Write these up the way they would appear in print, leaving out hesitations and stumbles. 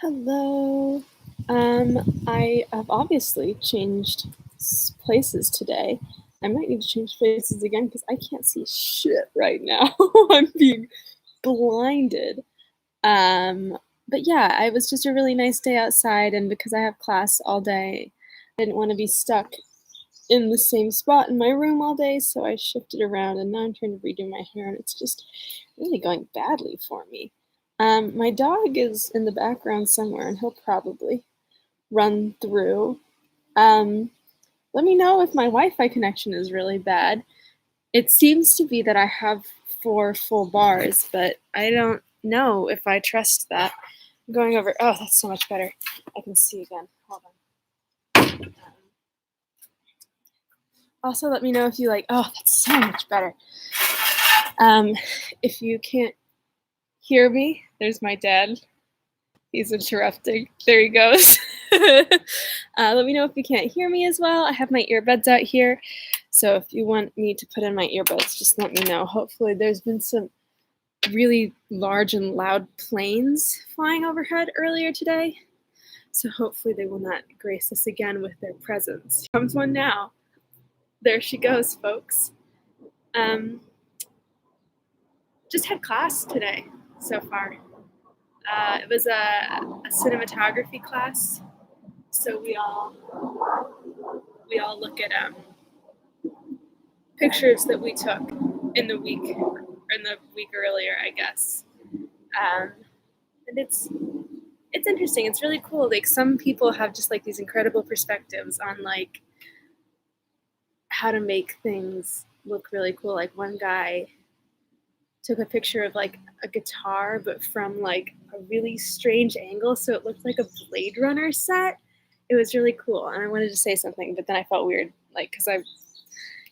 Hello. I have obviously changed places today. I might need to change places again because I can't see shit right now. I'm being blinded. But yeah, it was just a really nice day outside, and because I have class all day, I didn't want to be stuck in the same spot in my room all day, so I shifted around, and now I'm trying to redo my hair, and it's just really going badly for me. My dog is in the background somewhere, and he'll probably run through. Let me know if my Wi-Fi connection is really bad. It seems to be that I have 4 full bars, but I don't know if I trust that. I'm going over. Oh, that's so much better. I can see again. Hold on. Also, let me know if you like. Oh, that's so much better. If you can't hear me, there's my dad. He's interrupting. There he goes. Let me know if you can't hear me as well. I have my earbuds out here, so if you want me to put in my earbuds, just let me know. Hopefully there's been some really large and loud planes flying overhead earlier today, so hopefully they will not grace us again with their presence. Here comes one now. There she goes, folks. Just had class today so far. It was a cinematography class, so we all look at pictures that we took in the week earlier, I guess. And it's interesting. It's really cool. Like, some people have just like these incredible perspectives on like how to make things look really cool. Like, one guy took a picture of like a guitar, but from like a really strange angle, so it looked like a Blade Runner set. It was really cool, and I wanted to say something, but then I felt weird, like, because I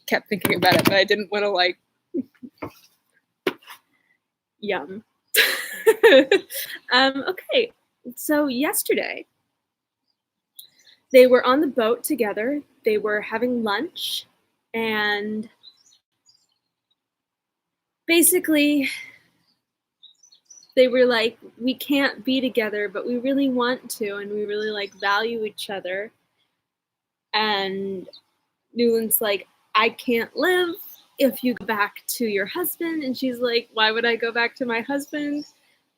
kept thinking about it, but I didn't want to like yum. Okay, so yesterday they were on the boat together. They were having lunch, and basically they were like, we can't be together, but we really want to, and we really like value each other. And Newland's like, I can't live if you go back to your husband. And she's like, why would I go back to my husband?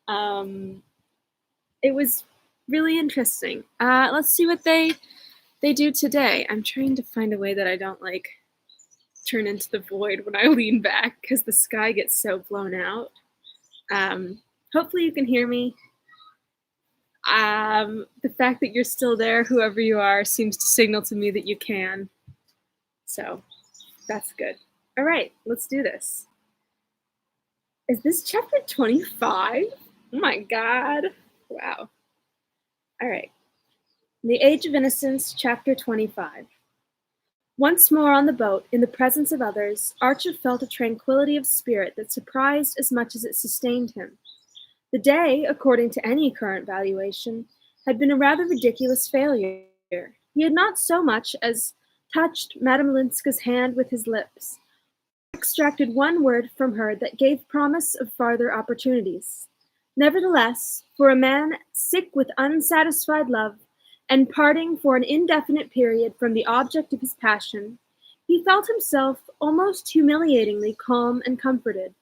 It was really interesting. Let's see what they do today. I'm trying to find a way that I don't like turn into the void when I lean back, because the sky gets so blown out. Hopefully you can hear me. The fact that you're still there, whoever you are, seems to signal to me that you can. So that's good. All right, let's do this. Is this chapter 25? Oh my God. Wow. All right. The Age of Innocence Chapter 25. Once more on the boat, in the presence of others, Archer felt a tranquility of spirit that surprised as much as it sustained him. The day, according to any current valuation, had been a rather ridiculous failure. He had not so much as touched Madame Linska's hand with his lips, extracted one word from her that gave promise of farther opportunities. Nevertheless, for a man sick with unsatisfied love, and parting for an indefinite period from the object of his passion, he felt himself almost humiliatingly calm and comforted.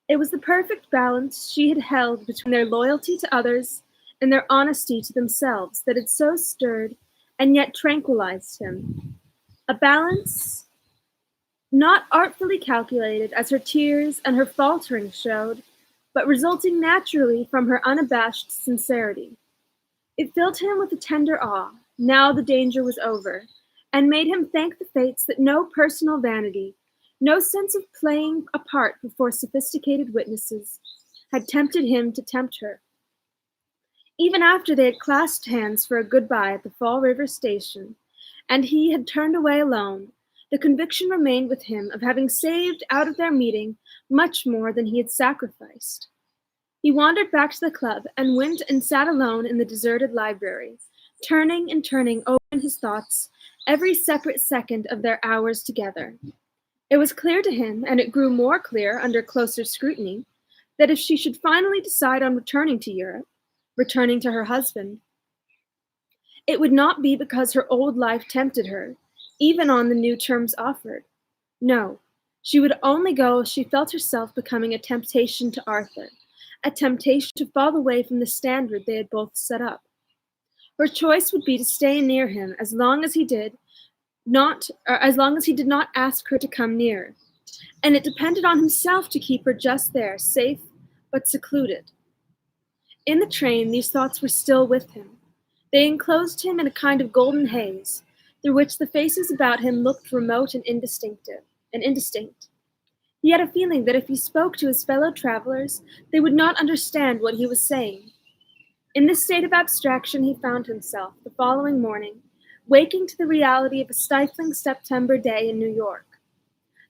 It was the perfect balance she had held between their loyalty to others and their honesty to themselves that had so stirred and yet tranquilized him. A balance not artfully calculated, as her tears and her faltering showed, but resulting naturally from her unabashed sincerity. It filled him with a tender awe, now the danger was over, and made him thank the fates that no personal vanity, no sense of playing a part before sophisticated witnesses, had tempted him to tempt her. Even after they had clasped hands for a goodbye at the Fall River station, and he had turned away alone, the conviction remained with him of having saved out of their meeting much more than he had sacrificed. He wandered back to the club and went and sat alone in the deserted library, turning and turning over in his thoughts every separate second of their hours together. It was clear to him, and it grew more clear under closer scrutiny, that if she should finally decide on returning to Europe, returning to her husband. It would not be because her old life tempted her, even on the new terms offered. No, she would only go if she felt herself becoming a temptation to Arthur, a temptation to fall away from the standard they had both set up. Her choice would be to stay near him as long as he did not ask her to come near, and it depended on himself to keep her just there, safe but secluded. In the train, these thoughts were still with him. They enclosed him in a kind of golden haze, through which the faces about him looked remote and indistinct. He had a feeling that if he spoke to his fellow travelers, they would not understand what he was saying. In this state of abstraction, he found himself, the following morning, waking to the reality of a stifling September day in New York.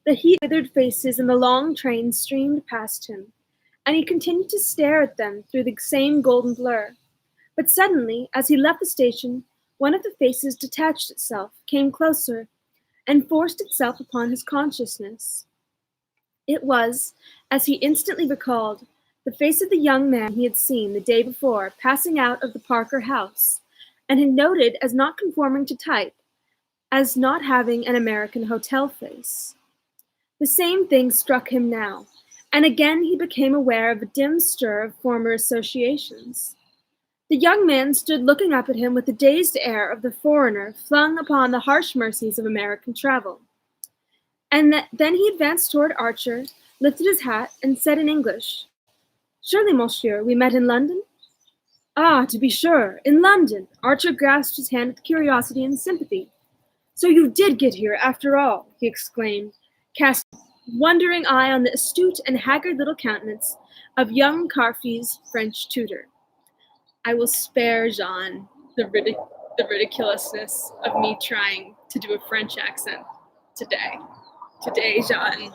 The heat-withered faces in the long train streamed past him, and he continued to stare at them through the same golden blur. But suddenly, as he left the station, one of the faces detached itself, came closer, and forced itself upon his consciousness. It was, as he instantly recalled, the face of the young man he had seen the day before passing out of the Parker house, and had noted as not conforming to type, as not having an American hotel face. The same thing struck him now, and again he became aware of a dim stir of former associations. The young man stood looking up at him with the dazed air of the foreigner flung upon the harsh mercies of American travel. And then he advanced toward Archer, lifted his hat, and said in English, "Surely, monsieur, we met in London?" "Ah, to be sure, in London." Archer grasped his hand with curiosity and sympathy. "So you did get here, after all," he exclaimed, casting a wondering eye on the astute and haggard little countenance of young Carfie's French tutor. I will spare Jean the ridiculousness of me trying to do a French accent today. Today, Jean,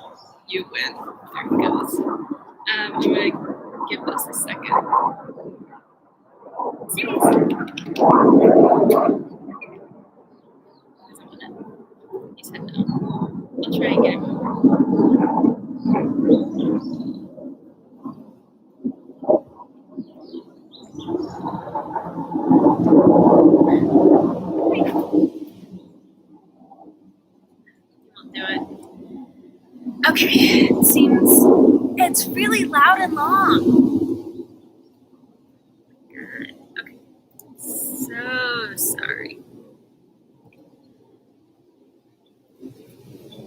you win. There he goes. I'm going to give this a second. Seriously. Doesn't want it. He said no. I'll try and get him over. Won't do it. Okay, it seems it's really loud and long. God. Okay. So sorry.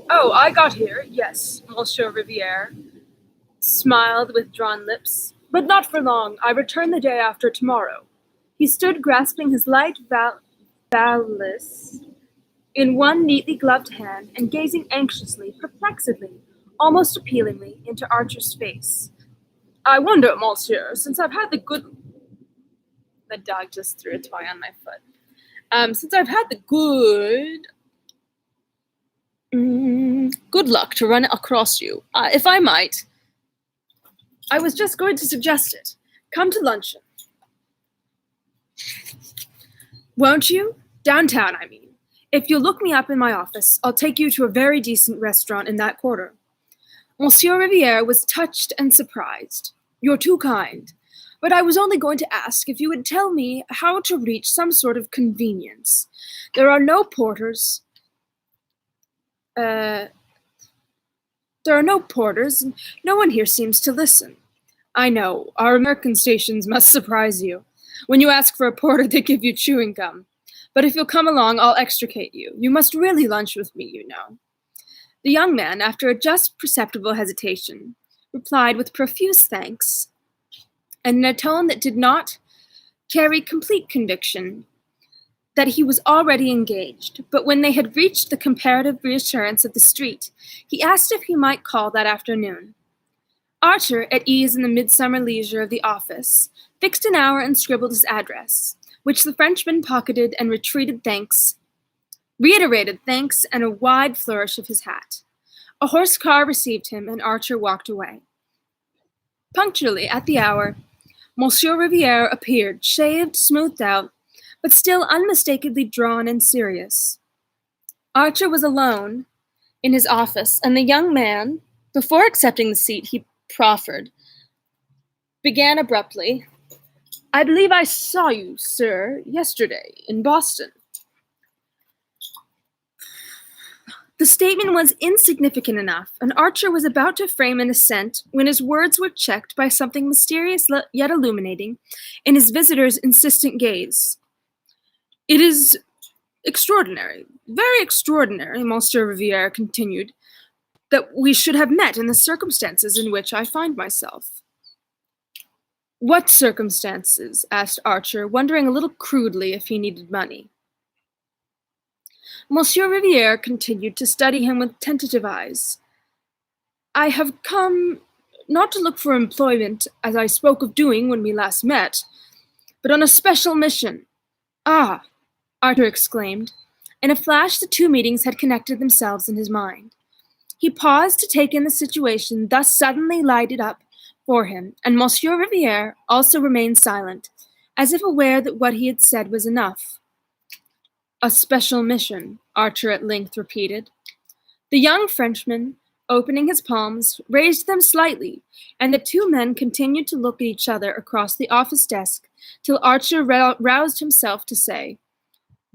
"Oh, I got here, yes," Monsieur Riviere smiled with drawn lips. "But not for long. I return the day after tomorrow." He stood grasping his light valise in one neatly gloved hand and gazing anxiously, perplexedly, almost appealingly, into Archer's face. "I wonder, monsieur, since I've had the good..." The dog just threw a toy on my foot. "Since I've had the good luck to run across you, if I might, I was just going to suggest it. Come to luncheon. Won't you? Downtown, I mean. If you'll look me up in my office, I'll take you to a very decent restaurant in that quarter." Monsieur Riviere was touched and surprised. "You're too kind. But I was only going to ask if you would tell me how to reach some sort of convenience. There are no porters. There are no porters, and no one here seems to listen. I know, our American stations must surprise you. When you ask for a porter, they give you chewing gum. But if you'll come along, I'll extricate you. You must really lunch with me, you know." The young man, after a just perceptible hesitation, replied with profuse thanks, and in a tone that did not carry complete conviction that he was already engaged. But when they had reached the comparative reassurance of the street, he asked if he might call that afternoon. Archer, at ease in the midsummer leisure of the office, fixed an hour and scribbled his address, which the Frenchman pocketed and reiterated thanks and a wide flourish of his hat. A horse car received him, and Archer walked away. Punctually at the hour, Monsieur Riviere appeared, shaved, smoothed out, but still unmistakably drawn and serious. Archer was alone in his office, and the young man, before accepting the seat he proffered, began abruptly, I believe I saw you, sir, yesterday in Boston. The statement was insignificant enough, and Archer was about to frame an assent when his words were checked by something mysterious yet illuminating in his visitor's insistent gaze. It is extraordinary, very extraordinary, Monsieur Riviere continued, that we should have met in the circumstances in which I find myself. What circumstances? Asked Archer, wondering a little crudely if he needed money. Monsieur Riviere continued to study him with tentative eyes. I have come not to look for employment, as I spoke of doing when we last met, but on a special mission. Ah, Archer exclaimed. In a flash, the two meetings had connected themselves in his mind. He paused to take in the situation thus suddenly lighted up for him, and Monsieur Riviere also remained silent, as if aware that what he had said was enough. A special mission, Archer at length repeated. The young Frenchman, opening his palms, raised them slightly, and the two men continued to look at each other across the office desk till Archer roused himself to say,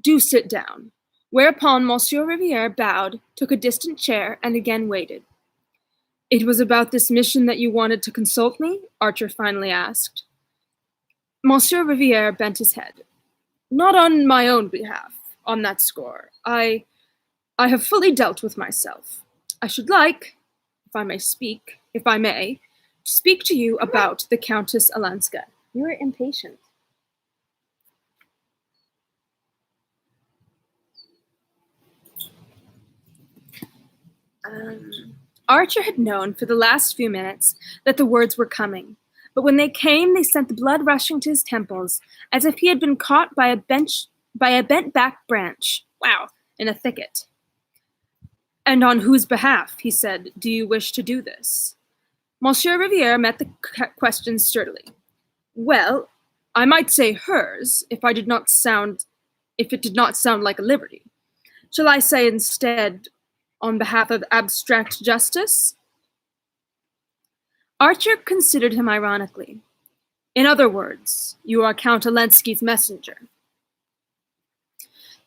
Do sit down, whereupon Monsieur Riviere bowed, took a distant chair, and again waited. It was about this mission that you wanted to consult me? Archer finally asked. Monsieur Riviere bent his head. Not on my own behalf. On that score, I have fully dealt with myself. I should like, if I may, to speak to you about the Countess Olenska. You are impatient. Archer had known for the last few minutes that the words were coming, but when they came, they sent the blood rushing to his temples, as if he had been caught by a bent-back branch, in a thicket. And on whose behalf, he said, do you wish to do this? Monsieur Riviere met the question sturdily. Well, I might say hers, if it did not sound like a liberty. Shall I say instead, on behalf of abstract justice? Archer considered him ironically. In other words, you are Count Olenski's messenger.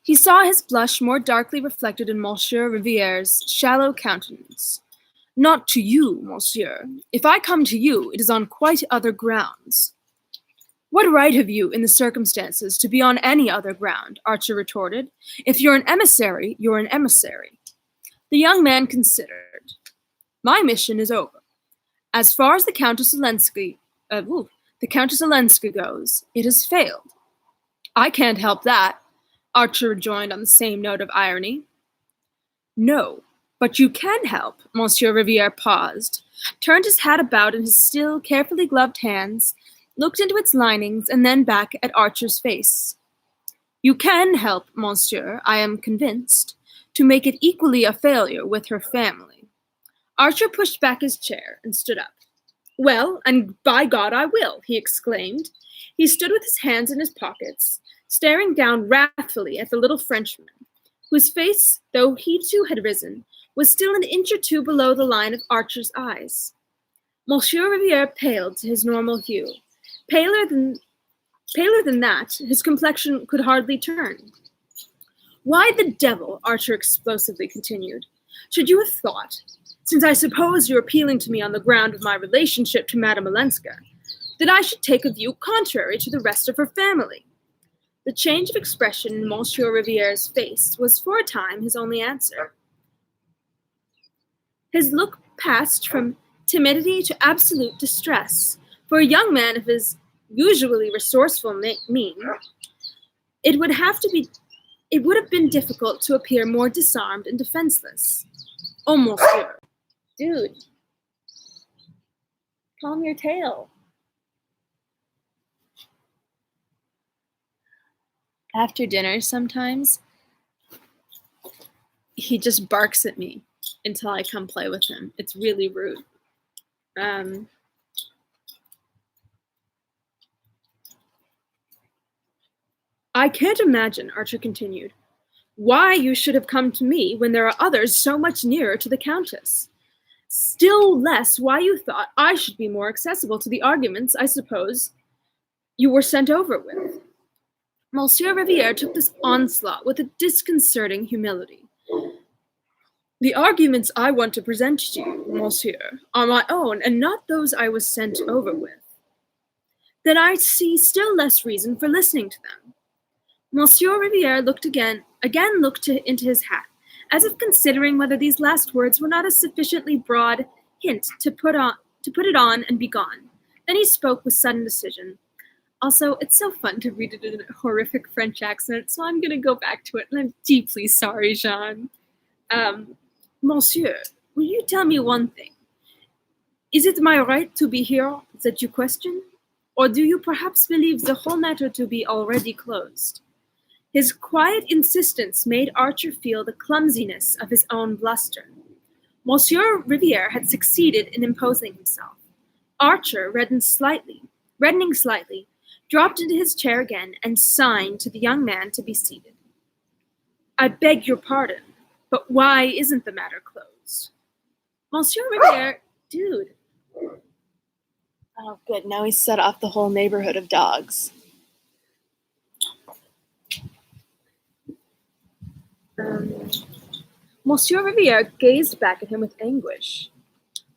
He saw his blush more darkly reflected in Monsieur Riviere's shallow countenance. Not to you, monsieur. If I come to you, it is on quite other grounds. What right have you, in the circumstances, to be on any other ground? Archer retorted. If you're an emissary, you're an emissary. The young man considered. My mission is over. As far as the Countess Olenska goes, it has failed. I can't help that, Archer rejoined on the same note of irony. No, but you can help, Monsieur Riviere paused, turned his hat about in his still carefully gloved hands, looked into its linings, and then back at Archer's face. You can help, monsieur, I am convinced, to make it equally a failure with her family. Archer pushed back his chair and stood up. Well, and by God I will, he exclaimed. He stood with his hands in his pockets, staring down wrathfully at the little Frenchman, whose face, though he too had risen, was still an inch or two below the line of Archer's eyes. Monsieur Riviere paled to his normal hue. Paler than that, his complexion could hardly turn. Why the devil, Archer explosively continued, should you have thought, since I suppose you're appealing to me on the ground of my relationship to Madame Olenska, that I should take a view contrary to the rest of her family? The change of expression in Monsieur Riviere's face was for a time his only answer. His look passed from timidity to absolute distress. For a young man of his usually resourceful mien, it would have been difficult to appear more disarmed and defenseless. Oh, monsieur. Dude. Calm your tail. After dinner, sometimes, he just barks at me until I come play with him. It's really rude. I can't imagine, Archer continued, why you should have come to me when there are others so much nearer to the Countess. Still less why you thought I should be more accessible to the arguments, I suppose. you were sent over with. Monsieur Riviere took this onslaught with a disconcerting humility. The arguments I want to present to you, monsieur, are my own and not those I was sent over with. Then I see still less reason for listening to them. Monsieur Riviere again looked into his hat, as if considering whether these last words were not a sufficiently broad hint to put it on and be gone. Then he spoke with sudden decision. Also, it's so fun to read it in a horrific French accent, so I'm going to go back to it, and I'm deeply sorry, Jean. Monsieur, will you tell me one thing? Is it my right to be here that you question? Or do you perhaps believe the whole matter to be already closed? His quiet insistence made Archer feel the clumsiness of his own bluster. Monsieur Riviere had succeeded in imposing himself. Archer, reddening slightly, dropped into his chair again and signed to the young man to be seated. I beg your pardon, but why isn't the matter closed? Monsieur Riviere, dude. Oh, good. Now he's set off the whole neighborhood of dogs. Monsieur Riviere gazed back at him with anguish.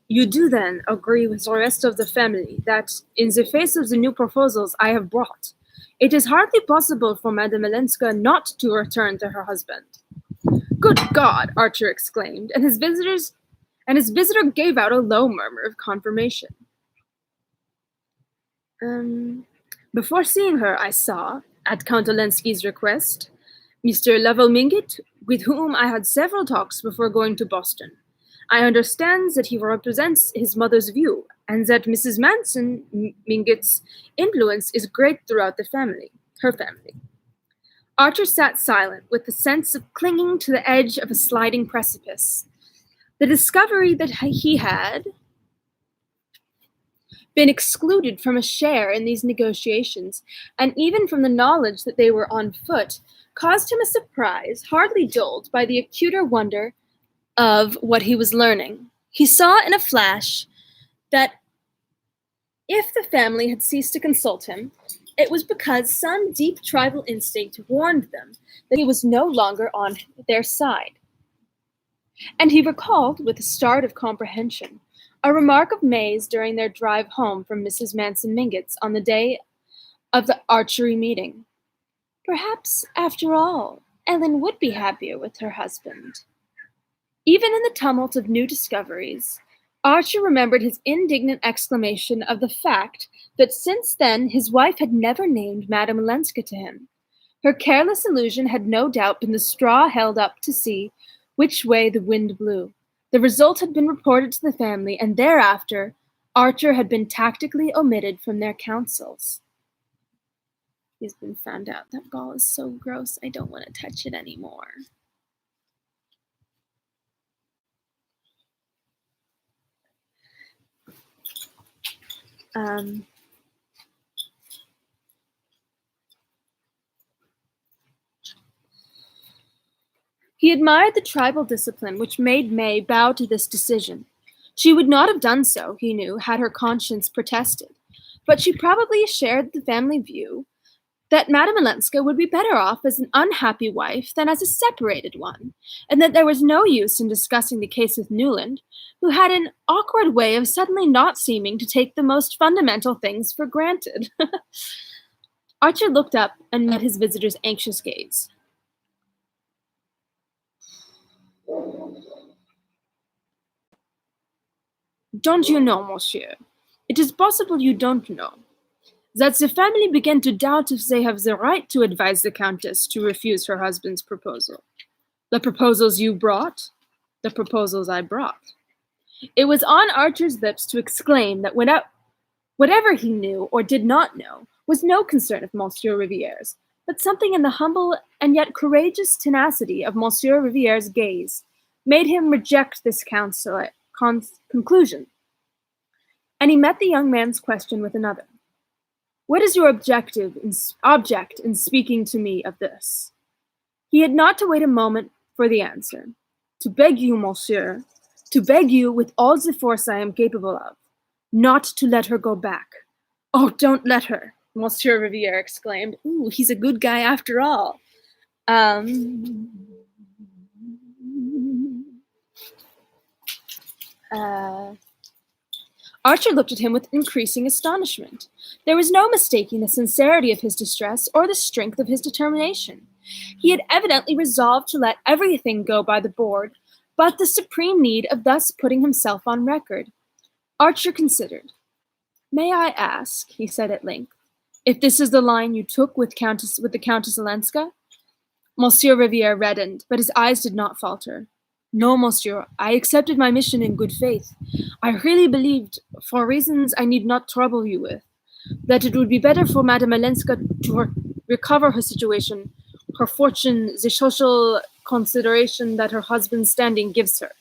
You do, then, agree with the rest of the family that, in the face of the new proposals I have brought, it is hardly possible for Madame Olenska not to return to her husband. Good God, Archer exclaimed, and his visitor gave out a low murmur of confirmation. Before seeing her, I saw, at Count Olenski's request, Mr. Lovell Mingott, with whom I had several talks before going to Boston. I understand that he represents his mother's view, and that Mrs. Manson Mingott's influence is great throughout her family. Archer sat silent, with the sense of clinging to the edge of a sliding precipice. The discovery that he had been excluded from a share in these negotiations, and even from the knowledge that they were on foot, caused him a surprise hardly dulled by the acuter wonder of what he was learning. He saw in a flash that if the family had ceased to consult him, it was because some deep tribal instinct warned them that he was no longer on their side. And he recalled, with a start of comprehension, a remark of May's during their drive home from Mrs. Manson Mingott's on the day of the archery meeting. Perhaps, after all, Ellen would be happier with her husband. Even in the tumult of new discoveries, Archer remembered his indignant exclamation of the fact that since then his wife had never named Madame Olenska to him. Her careless allusion had no doubt been the straw held up to see which way the wind blew. The result had been reported to the family, and thereafter Archer had been tactically omitted from their councils. He's been found out. That gall is so gross, I don't want to touch it anymore. He admired the tribal discipline which made May bow to this decision. She would not have done so, he knew, had her conscience protested, but she probably shared the family view that Madame Olenska would be better off as an unhappy wife than as a separated one, and that there was no use in discussing the case with Newland, who had an awkward way of suddenly not seeming to take the most fundamental things for granted. Archer looked up and met his visitor's anxious gaze. Don't you know, monsieur? It is possible you don't know that the family began to doubt if they have the right to advise the Countess to refuse her husband's proposal. The proposals you brought, the proposals I brought. It was on Archer's lips to exclaim that whatever he knew or did not know was no concern of Monsieur Riviere's, but something in the humble and yet courageous tenacity of Monsieur Riviere's gaze made him reject this conclusion. And he met the young man's question with another. What is your object in speaking to me of this? He had not to wait a moment for the answer. To beg you, monsieur, to beg you with all the force I am capable of, not to let her go back. Oh, don't let her. Monsieur Riviere exclaimed. Ooh, he's a good guy after all. Um, Archer looked at him with increasing astonishment. There was no mistaking the sincerity of his distress or the strength of his determination. He had evidently resolved to let everything go by the board, but the supreme need of thus putting himself on record. Archer considered. "May I ask," he said at length, "if this is the line you took with the Countess Olenska?" Monsieur Riviere reddened, but his eyes did not falter. "No, monsieur, I accepted my mission in good faith. I really believed, for reasons I need not trouble you with, that it would be better for Madame Olenska to recover her situation, her fortune, the social consideration that her husband's standing gives her.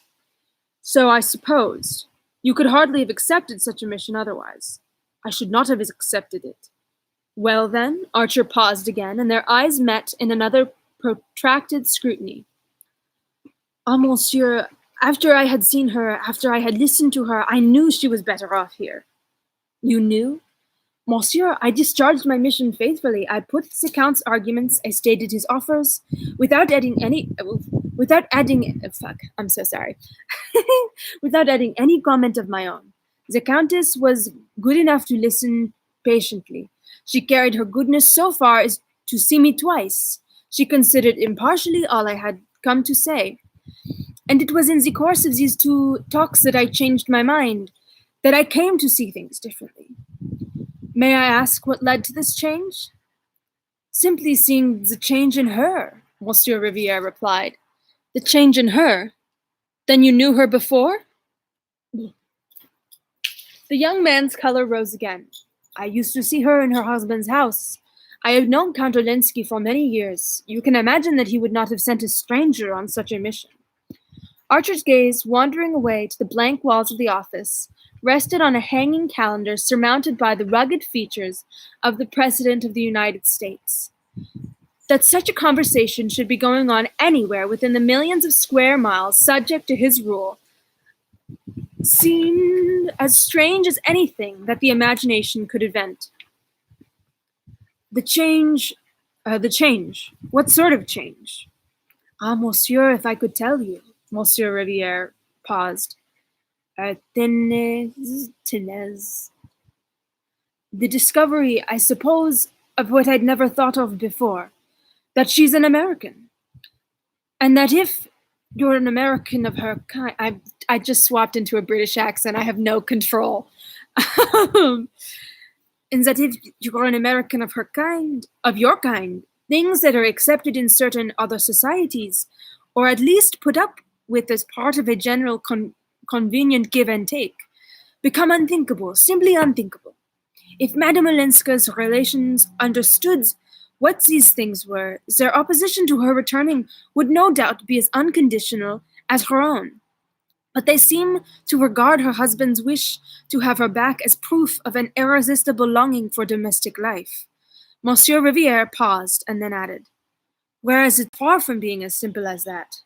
So I supposed. You could hardly have accepted such a mission otherwise. I should not have accepted it." "Well, then," Archer paused again, and their eyes met in another protracted scrutiny. "Ah, monsieur, after I had seen her, after I had listened to her, I knew she was better off here." "You knew?" "Monsieur, I discharged my mission faithfully. I put the Count's arguments, I stated his offers, without adding any comment of my own. The Countess was good enough to listen patiently. She carried her goodness so far as to see me twice. She considered impartially all I had come to say. And it was in the course of these 2 talks that I changed my mind, that I came to see things differently." "May I ask what led to this change?" "Simply seeing the change in her," Monsieur Riviere replied. "The change in her? Then you knew her before?" The young man's color rose again. "I used to see her in her husband's house. I have known Count Olenski for many years. You can imagine that he would not have sent a stranger on such a mission." Archer's gaze, wandering away to the blank walls of the office, rested on a hanging calendar surmounted by the rugged features of the President of the United States. That such a conversation should be going on anywhere within the millions of square miles subject to his rule seemed as strange as anything that the imagination could invent. The change. What sort of change?" "Ah, monsieur, if I could tell you." Monsieur Riviere paused. Tenez. "The discovery, I suppose, of what I'd never thought of before, that she's an American. And that if you're an American of her kind," I just swapped into a British accent, I have no control. "And that if you're an American of your kind, things that are accepted in certain other societies, or at least put up with as part of a general convenient give and take, become unthinkable, simply unthinkable. If Madame Olenska's relations understood what these things were, their opposition to her returning would no doubt be as unconditional as her own. But they seem to regard her husband's wish to have her back as proof of an irresistible longing for domestic life." Monsieur Riviere paused and then added, "Whereas it's far from being as simple as that."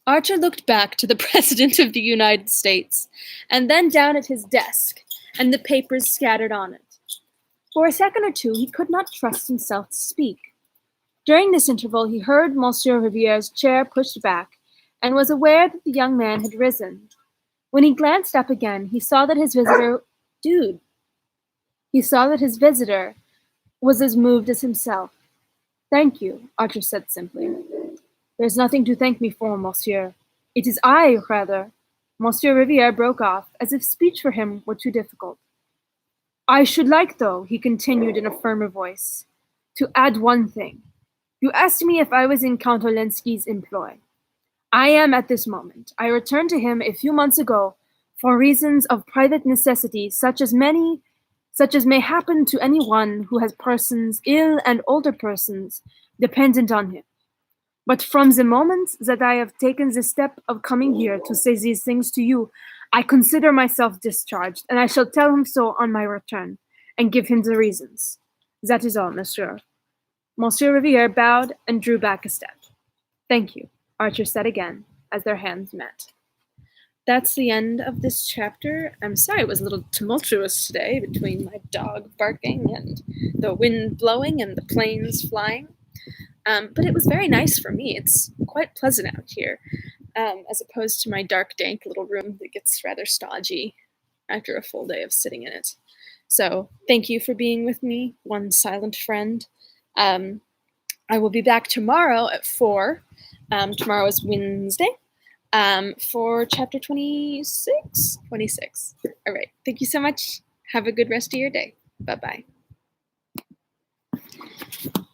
Archer looked back to the President of the United States, and then down at his desk and the papers scattered on it. For a second or two he could not trust himself to speak. During this interval he heard Monsieur Riviere's chair pushed back, and was aware that the young man had risen. When he glanced up again, he saw that his visitor was as moved as himself. "Thank you," Archer said simply. "There's nothing to thank me for, monsieur. It is I, rather." Monsieur Riviere broke off, as if speech for him were too difficult. "I should like, though," he continued in a firmer voice, "to add one thing. You asked me if I was in Count Olenski's employ. I am at this moment. I returned to him a few months ago for reasons of private necessity, such as may happen to any one who has persons, ill and older persons, dependent on him. But from the moment that I have taken the step of coming here to say these things to you, I consider myself discharged, and I shall tell him so on my return, and give him the reasons. That is all, monsieur." Monsieur Riviere bowed and drew back a step. "Thank you," Archer said again, as their hands met. that's the end of this chapter. I'm sorry it was a little tumultuous today between my dog barking and the wind blowing and the planes flying. But it was very nice for me. It's quite pleasant out here, as opposed to my dark, dank little room that gets rather stodgy after a full day of sitting in it. So thank you for being with me, one silent friend. Um, I will be back tomorrow at 4. Tomorrow is Wednesday. For chapter 26. 26. All right. Thank you so much. Have a good rest of your day. Bye-bye.